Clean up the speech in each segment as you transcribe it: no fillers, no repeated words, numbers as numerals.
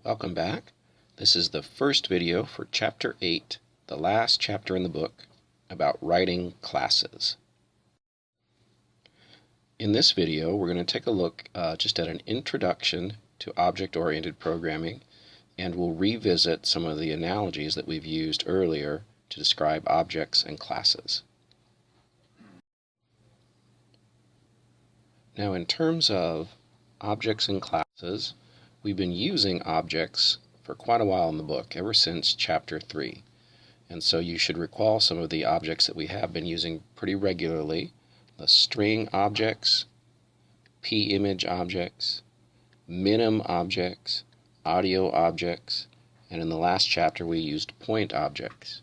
Welcome back. This is the first video for Chapter 8, the last chapter in the book, about writing classes. In this video, we're going to take a look just at an introduction to object-oriented programming, and we'll revisit some of the analogies that we've used earlier to describe objects and classes. Now, in terms of objects and classes, we've been using objects for quite a while in the book, ever since Chapter 3. And so you should recall some of the objects that we have been using pretty regularly: the string objects, p-image objects, minim objects, audio objects, and in the last chapter we used point objects.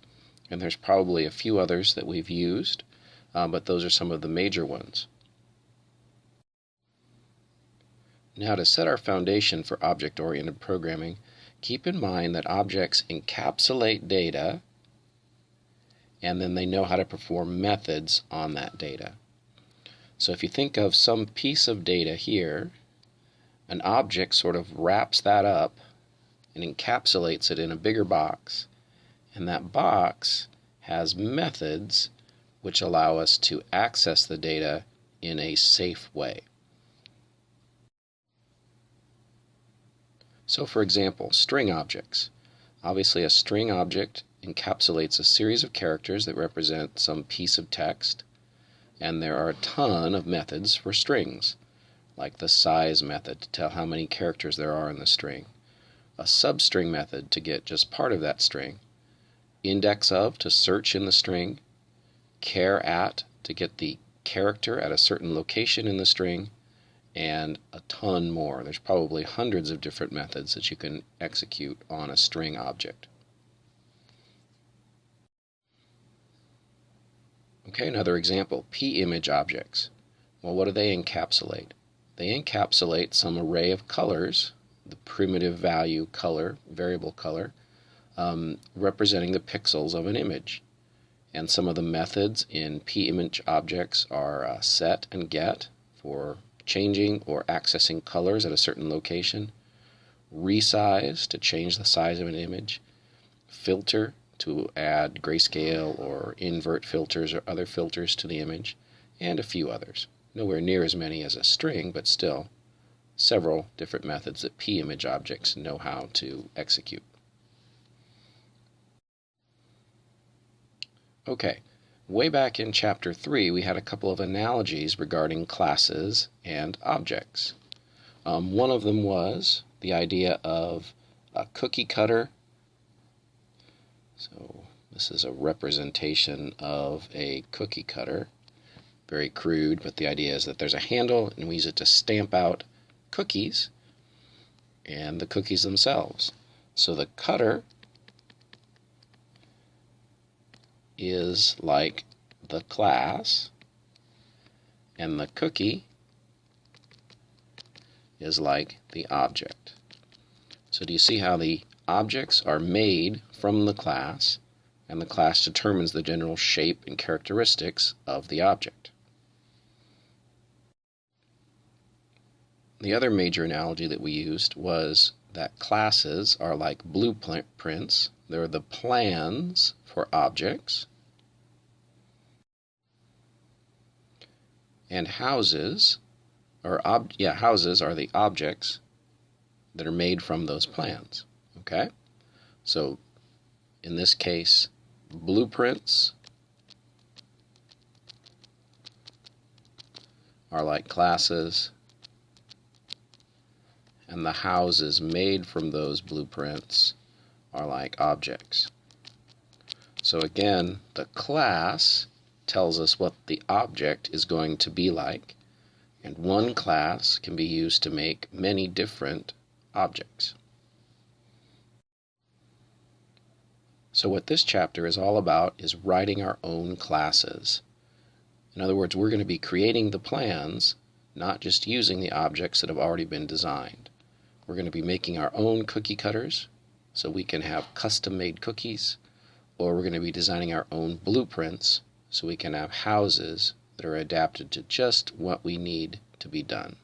And there's probably a few others that we've used, but those are some of the major ones. Now, to set our foundation for object-oriented programming, keep in mind that objects encapsulate data, and then they know how to perform methods on that data. So if you think of some piece of data here, an object sort of wraps that up and encapsulates it in a bigger box, and that box has methods which allow us to access the data in a safe way. So for example, string objects. Obviously a string object encapsulates a series of characters that represent some piece of text, and there are a ton of methods for strings, like the size method to tell how many characters there are in the string, a substring method to get just part of that string, index of to search in the string, char at to get the character at a certain location in the string, and a ton more. There's probably hundreds of different methods that you can execute on a string object. Okay, another example, p-image objects. Well, what do they encapsulate? They encapsulate some array of colors, the primitive value color, variable color, representing the pixels of an image. And some of the methods in p-image objects are set and get for changing or accessing colors at a certain location, resize to change the size of an image, filter to add grayscale or invert filters or other filters to the image, and a few others. Nowhere near as many as a string, but still several different methods that p-image objects know how to execute. Okay. Way back in Chapter 3, we had a couple of analogies regarding classes and objects. One of them was the idea of a cookie cutter. So this is a representation of a cookie cutter. Very crude, but the idea is that there's a handle, and we use it to stamp out cookies and the cookies themselves. So the cutter is like the class, and the cookie is like the object. So do you see how the objects are made from the class, and the class determines the general shape and characteristics of the object? The other major analogy that we used was that classes are like blueprints. They're the plans for objects, and houses are the objects that are made from those plans. Okay? So in this case, blueprints are like classes, and the houses made from those blueprints are like objects. So again, the class tells us what the object is going to be like, and one class can be used to make many different objects. So what this chapter is all about is writing our own classes. In other words, we're going to be creating the plans, not just using the objects that have already been designed. We're going to be making our own cookie cutters, so we can have custom-made cookies, or we're going to be designing our own blueprints so we can have houses that are adapted to just what we need to be done.